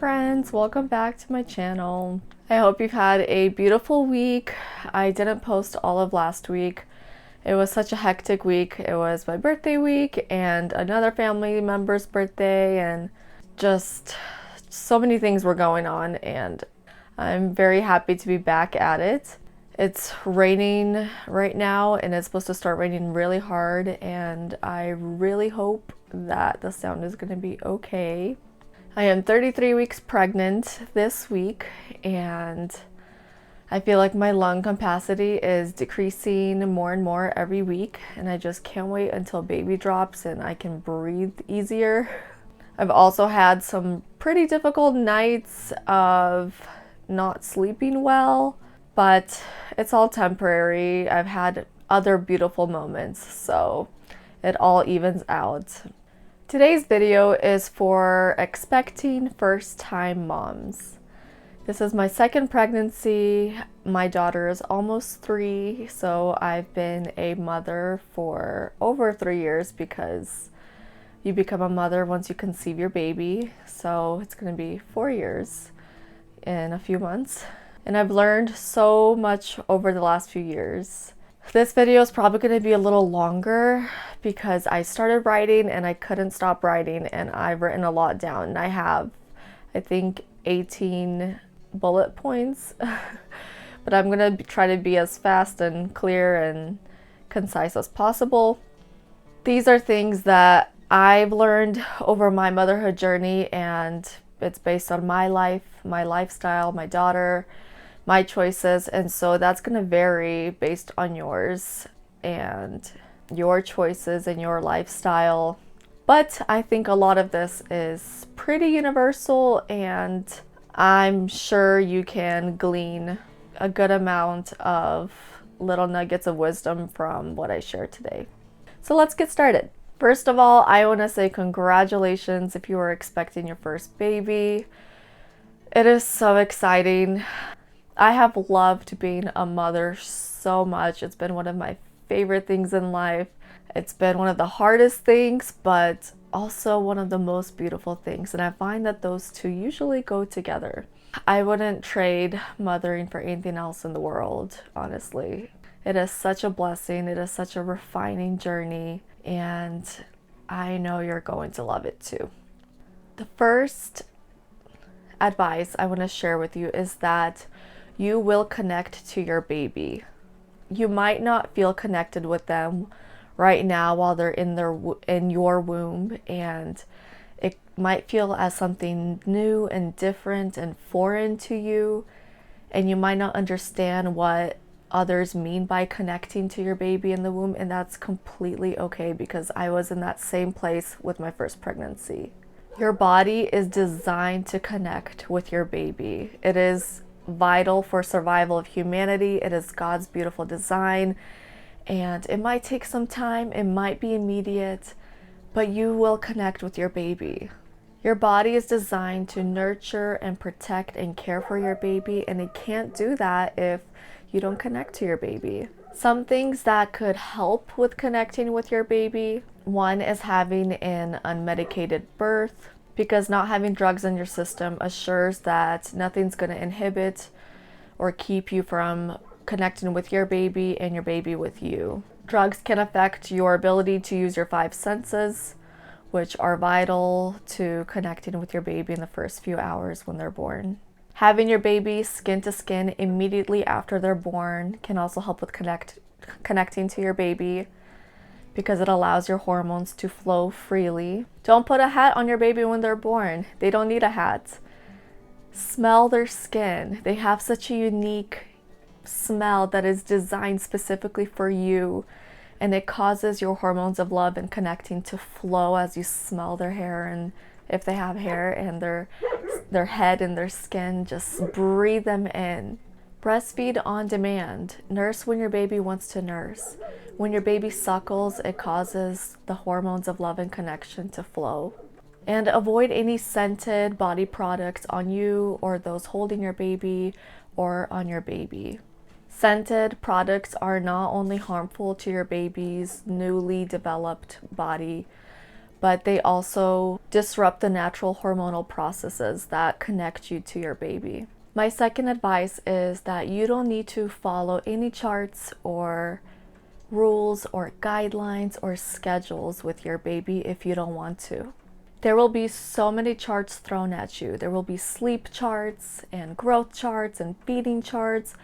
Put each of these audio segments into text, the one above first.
friends, welcome back to my channel. I hope you've had a beautiful week. I didn't post all of last week. It was such a hectic week. It was my birthday week and another family member's birthday, and just so many things were going on, and I'm very happy to be back at it. It's raining right now and it's supposed to start raining really hard, and I really hope that the sound is going to be okay. I am 33 weeks pregnant this week, and I feel like my lung capacity is decreasing more and more every week, and I just can't wait until baby drops and I can breathe easier. I've also had some pretty difficult nights of not sleeping well, but it's all temporary. I've had other beautiful moments, so it all evens out. Today's video is for expecting first-time moms. This is my second pregnancy. My daughter is almost 3, so I've been a mother for over 3 years, because you become a mother once you conceive your baby. So it's going to be 4 years in a few months. And I've learned so much over the last few years. This video is probably going to be a little longer because I started writing and I couldn't stop writing, and I've written a lot down. I have, I think, 18 bullet points, but I'm going to try to be as fast and clear and concise as possible. These are things that I've learned over my motherhood journey, and it's based on my life, my lifestyle, my daughter, my choices, and so that's going to vary based on yours and your choices and your lifestyle. But I think a lot of this is pretty universal, and I'm sure you can glean a good amount of little nuggets of wisdom from what I share today. So let's get started. First of all, I want to say congratulations if you are expecting your first baby. It is so exciting. I have loved being a mother so much. It's been one of my favorite things in life. It's been one of the hardest things, but also one of the most beautiful things. And I find that those two usually go together. I wouldn't trade mothering for anything else in the world, honestly. It is such a blessing. It is such a refining journey, and I know you're going to love it too. The first advice I want to share with you is that you will connect to your baby. You might not feel connected with them right now while they're in your womb, and it might feel as something new and different and foreign to you, and you might not understand what others mean by connecting to your baby in the womb, and that's completely okay, because I was in that same place with my first pregnancy. Your body is designed to connect with your baby. It is vital for survival of humanity. It is God's beautiful design, and it might take some time, it might be immediate, but you will connect with your baby. Your body is designed to nurture and protect and care for your baby, and it can't do that if you don't connect to your baby. Some things that could help with connecting with your baby: one is having an unmedicated birth, because not having drugs in your system assures that nothing's going to inhibit or keep you from connecting with your baby and your baby with you. Drugs can affect your ability to use your 5 senses, which are vital to connecting with your baby in the first few hours when they're born. Having your baby skin to skin immediately after they're born can also help with connecting to your baby, because it allows your hormones to flow freely. Don't put a hat on your baby when they're born. They don't need a hat. Smell their skin. They have such a unique smell that is designed specifically for you, and it causes your hormones of love and connecting to flow as you smell their hair, and if they have hair, and their head and their skin, just breathe them in. Breastfeed on demand. Nurse when your baby wants to nurse. When your baby suckles, it causes the hormones of love and connection to flow. And avoid any scented body products on you or those holding your baby or on your baby. Scented products are not only harmful to your baby's newly developed body, but they also disrupt the natural hormonal processes that connect you to your baby. My second advice is that you don't need to follow any charts or rules or guidelines or schedules with your baby if you don't want to. There will be so many charts thrown at you. There will be sleep charts and growth charts and feeding charts,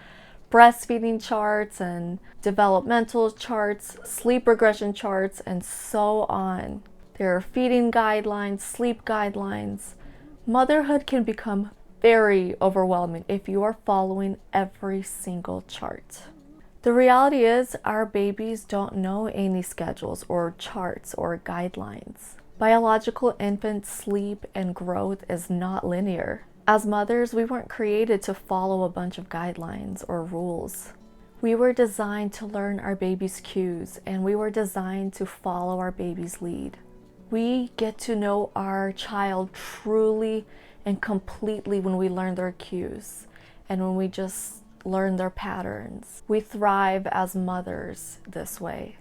breastfeeding charts and developmental charts, sleep regression charts, and so on. There are feeding guidelines, sleep guidelines. Motherhood can become very overwhelming if you are following every single chart. The reality is, our babies don't know any schedules or charts or guidelines. Biological infant sleep and growth is not linear. As mothers, we weren't created to follow a bunch of guidelines or rules. We were designed to learn our baby's cues, and we were designed to follow our baby's lead. We get to know our child truly and completely when we learn their cues and when we just learn their patterns. We thrive as mothers this way.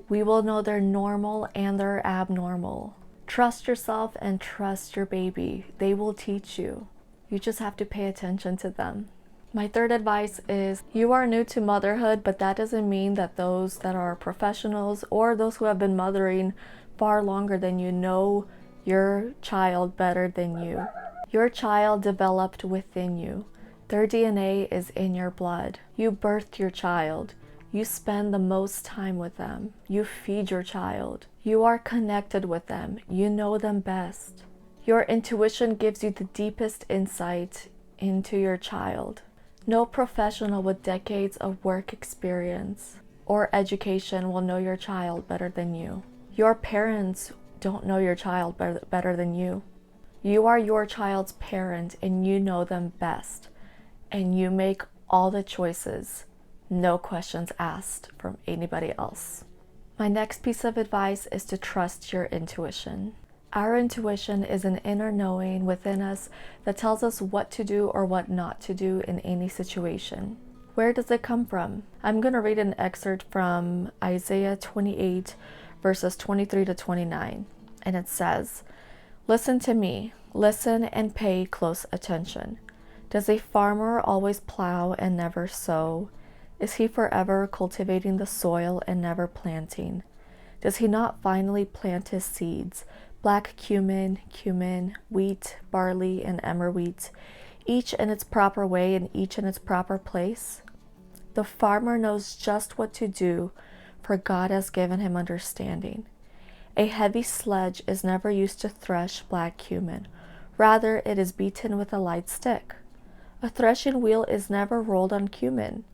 We will know they're normal and they're abnormal. Trust yourself and trust your baby. They will teach you. You just have to pay attention to them. My third advice is, you are new to motherhood, but that doesn't mean that those that are professionals or those who have been mothering far longer than you know your child better than you. Your child developed within you. Their DNA is in your blood. You birthed your child. You spend the most time with them. You feed your child. You are connected with them. You know them best. Your intuition gives you the deepest insight into your child. No professional with decades of work experience or education will know your child better than you. Your parents don't know your child better than you. You are your child's parent and you know them best. And you make all the choices, no questions asked from anybody else. My next piece of advice is to trust your intuition. Our intuition is an inner knowing within us that tells us what to do or what not to do in any situation. Where does it come from? I'm going to read an excerpt from Isaiah 28, verses 23 to 29. And it says, "Listen to me, listen and pay close attention. Does a farmer always plow and never sow? Is he forever cultivating the soil and never planting? Does he not finally plant his seeds, black cumin, wheat, barley, and emmer wheat, each in its proper way and each in its proper place? The farmer knows just what to do, for God has given him understanding. A heavy sledge is never used to thresh black cumin. Rather, it is beaten with a light stick. A threshing wheel is never rolled on cumin.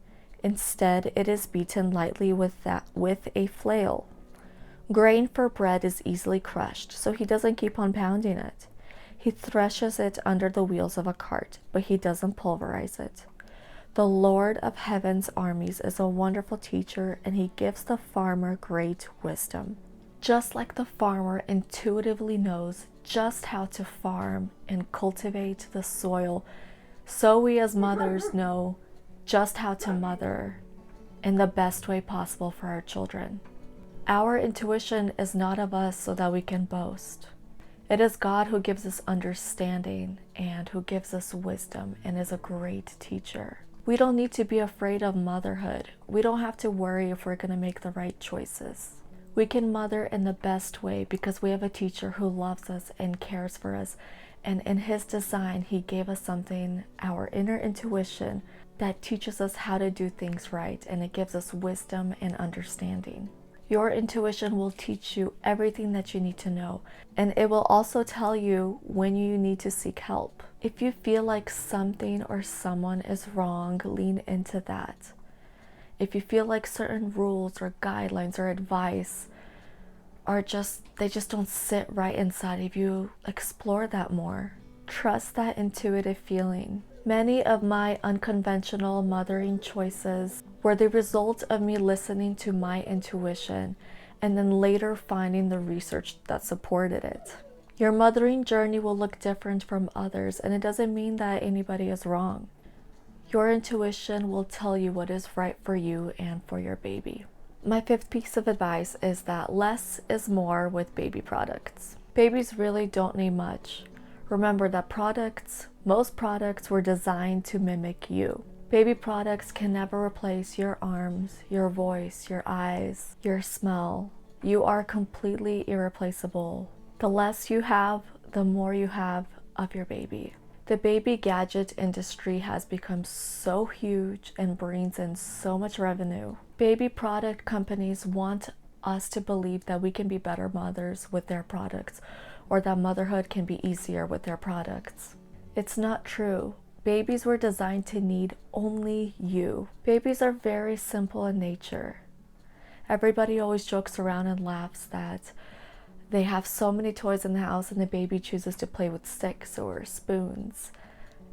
Instead, it is beaten lightly with a flail. Grain for bread is easily crushed, so he doesn't keep on pounding it. He threshes it under the wheels of a cart, but he doesn't pulverize it. The Lord of Heaven's armies is a wonderful teacher, and he gives the farmer great wisdom." Just like the farmer intuitively knows just how to farm and cultivate the soil, so we as mothers know just how to mother in the best way possible for our children. Our intuition is not of us so that we can boast. It is God who gives us understanding and who gives us wisdom and is a great teacher. We don't need to be afraid of motherhood. We don't have to worry if we're going to make the right choices. We can mother in the best way because we have a teacher who loves us and cares for us. And in his design, he gave us something, our inner intuition, that teaches us how to do things right, and it gives us wisdom and understanding. Your intuition will teach you everything that you need to know, and it will also tell you when you need to seek help. If you feel like something or someone is wrong, lean into that. If you feel like certain rules or guidelines or advice they just don't sit right inside of you, explore that more. Trust that intuitive feeling. Many of my unconventional mothering choices were the result of me listening to my intuition and then later finding the research that supported it. Your mothering journey will look different from others, and it doesn't mean that anybody is wrong. Your intuition will tell you what is right for you and for your baby. My fifth piece of advice is that less is more with baby products. Babies really don't need much. Remember that most products were designed to mimic you. Baby products can never replace your arms, your voice, your eyes, your smell. You are completely irreplaceable. The less you have, the more you have of your baby. The baby gadget industry has become so huge and brings in so much revenue. Baby product companies want us to believe that we can be better mothers with their products, or that motherhood can be easier with their products. It's not true. Babies were designed to need only you. Babies are very simple in nature. Everybody always jokes around and laughs that they have so many toys in the house and the baby chooses to play with sticks or spoons.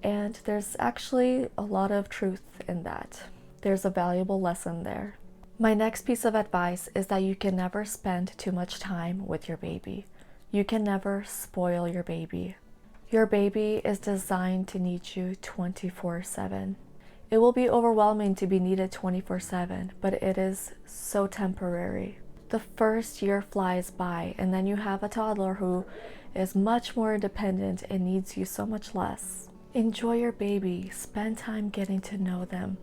And there's actually a lot of truth in that. There's a valuable lesson there. My next piece of advice is that you can never spend too much time with your baby. You can never spoil your baby. Your baby is designed to need you 24/7. It will be overwhelming to be needed 24/7, but it is so temporary. The first year flies by, and then you have a toddler who is much more independent and needs you so much less. Enjoy your baby. Spend time getting to know them.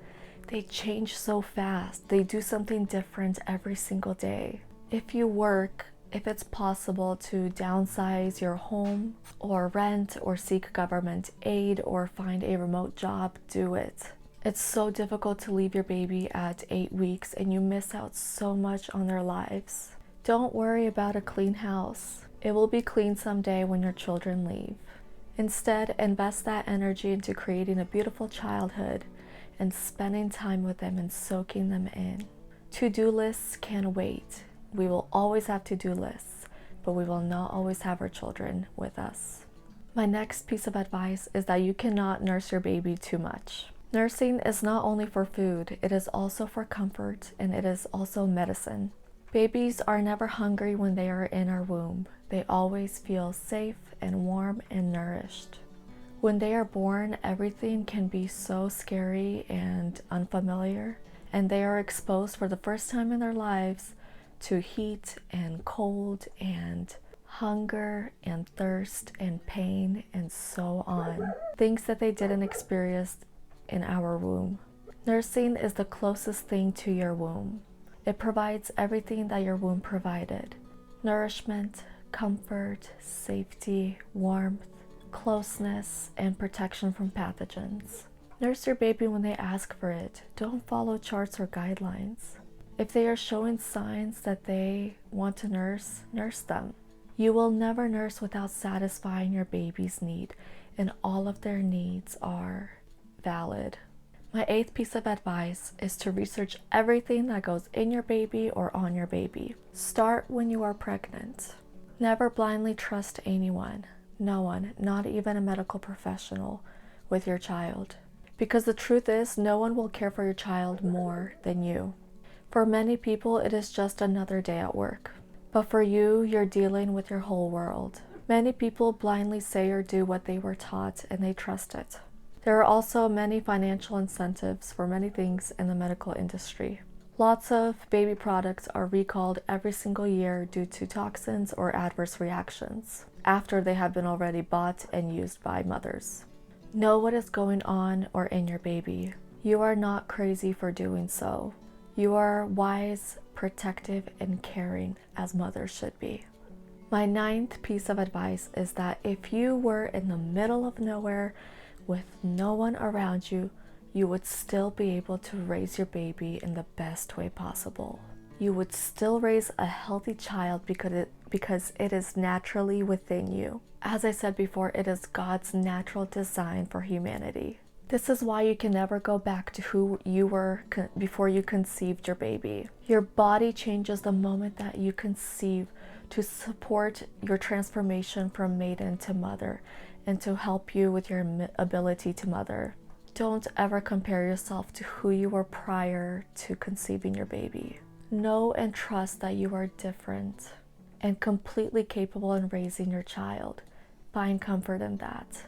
They change so fast. They do something different every single day. If you work, if it's possible to downsize your home or rent or seek government aid or find a remote job, do it. It's so difficult to leave your baby at 8 weeks and you miss out so much on their lives. Don't worry about a clean house. It will be clean someday when your children leave. Instead, invest that energy into creating a beautiful childhood and spending time with them and soaking them in. To-do lists can wait. We will always have to-do lists, but we will not always have our children with us. My next piece of advice is that you cannot nurse your baby too much. Nursing is not only for food, it is also for comfort, and it is also medicine. Babies are never hungry when they are in our womb. They always feel safe and warm and nourished. When they are born, everything can be so scary and unfamiliar, and they are exposed for the first time in their lives to heat and cold and hunger and thirst and pain and so on. Things that they didn't experience in our womb. Nursing is the closest thing to your womb. It provides everything that your womb provided. Nourishment, comfort, safety, warmth, closeness, and protection from pathogens. Nurse your baby when they ask for it. Don't follow charts or guidelines. If they are showing signs that they want to nurse, nurse them. You will never nurse without satisfying your baby's need, and all of their needs are valid. My eighth piece of advice is to research everything that goes in your baby or on your baby. Start when you are pregnant. Never blindly trust anyone, no one, not even a medical professional, with your child. Because the truth is, no one will care for your child more than you. For many people, it is just another day at work. But for you, you're dealing with your whole world. Many people blindly say or do what they were taught and they trust it. There are also many financial incentives for many things in the medical industry. Lots of baby products are recalled every single year due to toxins or adverse reactions after they have been already bought and used by mothers. Know what is going on or in your baby. You are not crazy for doing so. You are wise, protective, and caring as mothers should be. My ninth piece of advice is that if you were in the middle of nowhere with no one around you, you would still be able to raise your baby in the best way possible. You would still raise a healthy child because it is naturally within you. As I said before, it is God's natural design for humanity. This is why you can never go back to who you were before you conceived your baby. Your body changes the moment that you conceive to support your transformation from maiden to mother and to help you with your ability to mother. Don't ever compare yourself to who you were prior to conceiving your baby. Know and trust that you are different and completely capable in raising your child. Find comfort in that.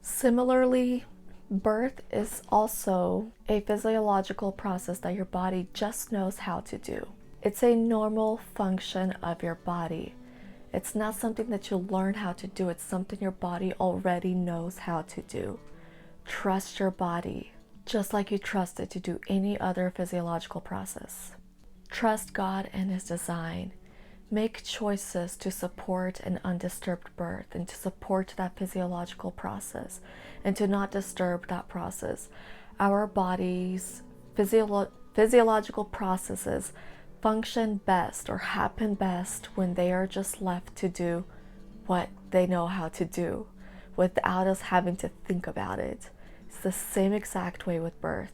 Similarly, birth is also a physiological process that your body just knows how to do. It's a normal function of your body. It's not something that you learn how to do. It's something your body already knows how to do. Trust your body, just like you trust it to do any other physiological process. Trust God and His design. Make choices to support an undisturbed birth and to support that physiological process and to not disturb that process. Our body's physiological processes function best or happen best when they are just left to do what they know how to do without us having to think about it. It's the same exact way with birth.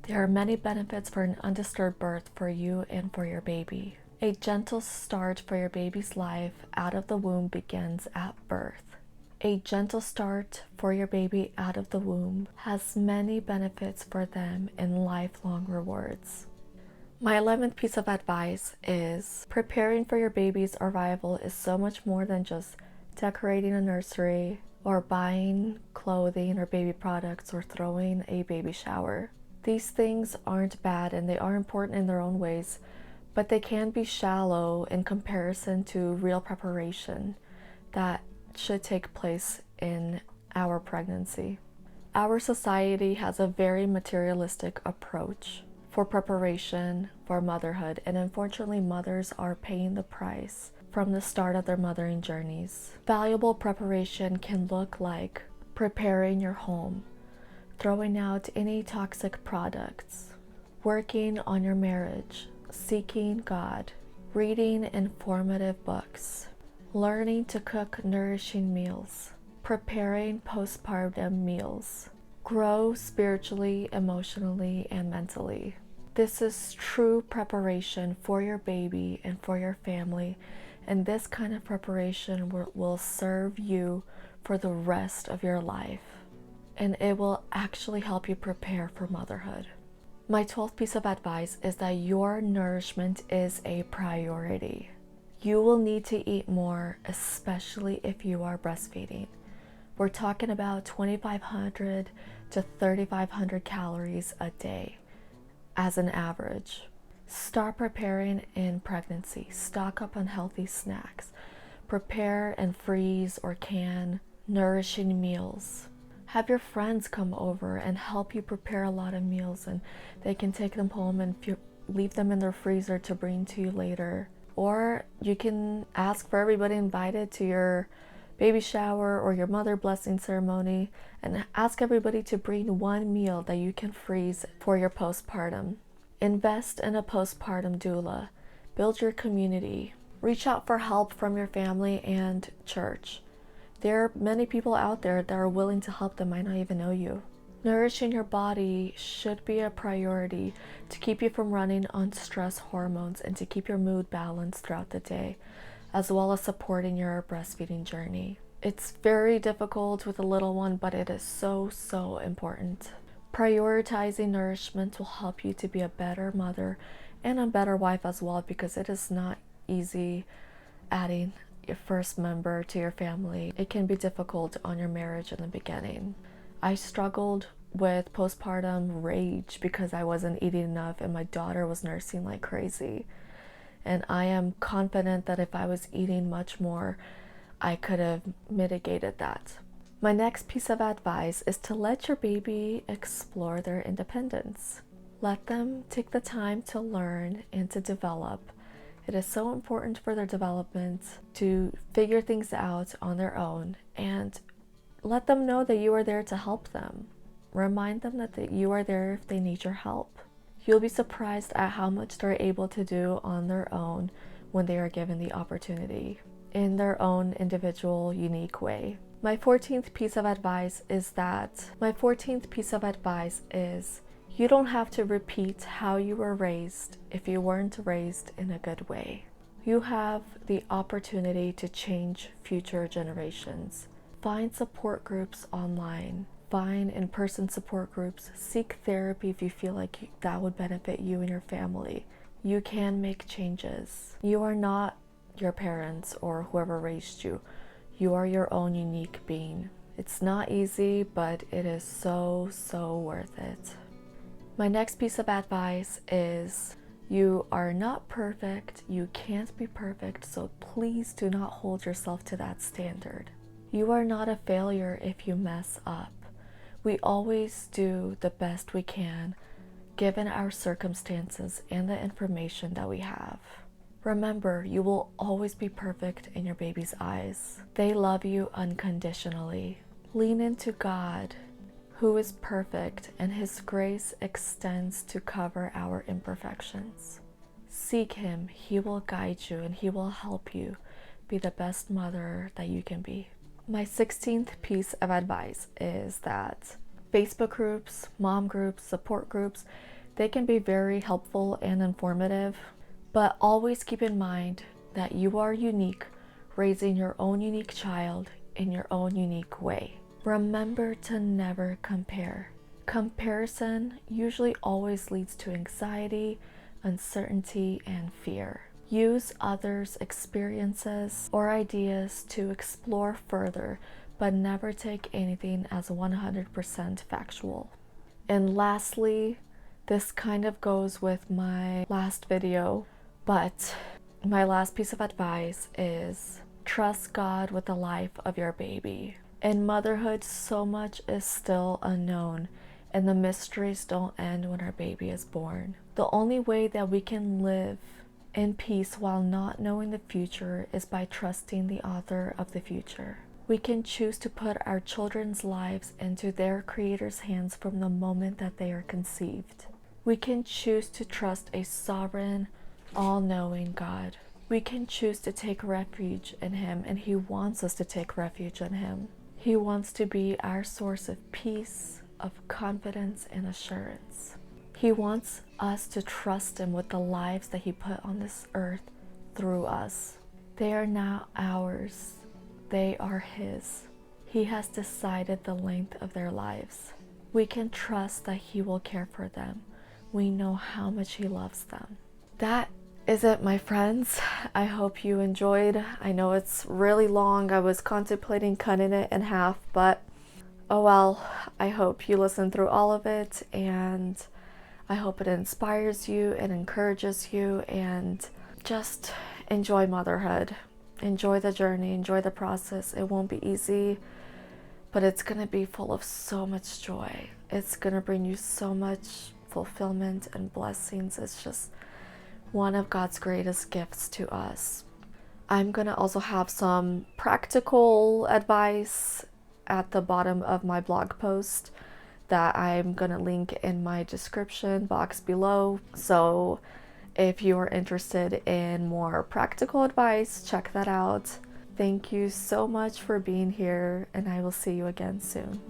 There are many benefits for an undisturbed birth for you and for your baby. A gentle start for your baby's life out of the womb begins at birth. A gentle start for your baby out of the womb has many benefits for them and lifelong rewards. My 11th piece of advice is preparing for your baby's arrival is so much more than just decorating a nursery or buying clothing or baby products or throwing a baby shower. These things aren't bad and they are important in their own ways, but they can be shallow in comparison to real preparation that should take place in our pregnancy. Our society has a very materialistic approach for preparation for motherhood, and unfortunately mothers are paying the price from the start of their mothering journeys. Valuable preparation can look like preparing your home, throwing out any toxic products, working on your marriage, seeking God, reading informative books, learning to cook nourishing meals, preparing postpartum meals, grow spiritually, emotionally, and mentally. This is true preparation for your baby and for your family, and this kind of preparation will serve you for the rest of your life, and it will actually help you prepare for motherhood. My 12th piece of advice is that your nourishment is a priority. You will need to eat more, especially if you are breastfeeding. We're talking about 2,500 to 3,500 calories a day as an average. Start preparing in pregnancy. Stock up on healthy snacks. Prepare and freeze or can nourishing meals. Have your friends come over and help you prepare a lot of meals, and they can take them home and leave them in their freezer to bring to you later. Or you can ask for everybody invited to your baby shower or your mother blessing ceremony and ask everybody to bring one meal that you can freeze for your postpartum. Invest in a postpartum doula. Build your community. Reach out for help from your family and church. There are many people out there that are willing to help that might not even know you. Nourishing your body should be a priority to keep you from running on stress hormones and to keep your mood balanced throughout the day, as well as supporting your breastfeeding journey. It's very difficult with a little one, but it is so important. Prioritizing nourishment will help you to be a better mother and a better wife as well, because it is not easy adding your first member to your family. It can be difficult on your marriage in the beginning. I struggled with postpartum rage because I wasn't eating enough and my daughter was nursing like crazy. And I am confident that if I was eating much more, I could have mitigated that. My next piece of advice is to let your baby explore their independence. Let them take the time to learn and to develop. It is so important for their development to figure things out on their own, and let them know that you are there to help them. Remind them that you are there if they need your help. You'll be surprised at how much they're able to do on their own when they are given the opportunity in their own individual, unique way. My 14th piece of advice is you don't have to repeat how you were raised if you weren't raised in a good way. You have the opportunity to change future generations. Find support groups online. Find in-person support groups. Seek therapy if you feel like that would benefit you and your family. You can make changes. You are not your parents or whoever raised you. You are your own unique being. It's not easy, but it is so worth it. My next piece of advice is You are not perfect. You can't be perfect, so please do not hold yourself to that standard. You are not a failure if you mess up. We always do the best we can, given our circumstances and the information that we have. Remember, you will always be perfect in your baby's eyes. They love you unconditionally. Lean into God, who is perfect, and His grace extends to cover our imperfections. Seek Him, He will guide you, and He will help you be the best mother that you can be. My 16th piece of advice is that Facebook groups, mom groups, support groups, they can be very helpful and informative, but always keep in mind that you are unique, raising your own unique child in your own unique way. Remember to never compare. Comparison usually always leads to anxiety, uncertainty, and fear. Use others' experiences or ideas to explore further, but never take anything as 100% factual. And lastly, this kind of goes with my last video, but my last piece of advice is trust God with the life of your baby. In motherhood, so much is still unknown, and the mysteries don't end when our baby is born. The only way that we can live in peace while not knowing the future is by trusting the author of the future. We can choose to put our children's lives into their Creator's hands from the moment that they are conceived. We can choose to trust a sovereign, all-knowing God. We can choose to take refuge in Him, and He wants us to take refuge in Him. He wants to be our source of peace, of confidence, and assurance. He wants us to trust Him with the lives that He put on this earth through us. They are not ours. They are His. He has decided the length of their lives. We can trust that He will care for them. We know how much He loves them. That is it, my friends. I hope you enjoyed. I know it's really long. I was contemplating cutting it in half, but oh well. I hope you listen through all of it, and I hope it inspires you and encourages you, and just enjoy motherhood. Enjoy the journey, enjoy the process. It won't be easy, but it's gonna be full of so much joy. It's gonna bring you so much fulfillment and blessings. It's just one of God's greatest gifts to us. I'm gonna also have some practical advice at the bottom of my blog post that I'm gonna link in my description box below. So if you are interested in more practical advice, check that out. Thank you so much for being here, and I will see you again soon.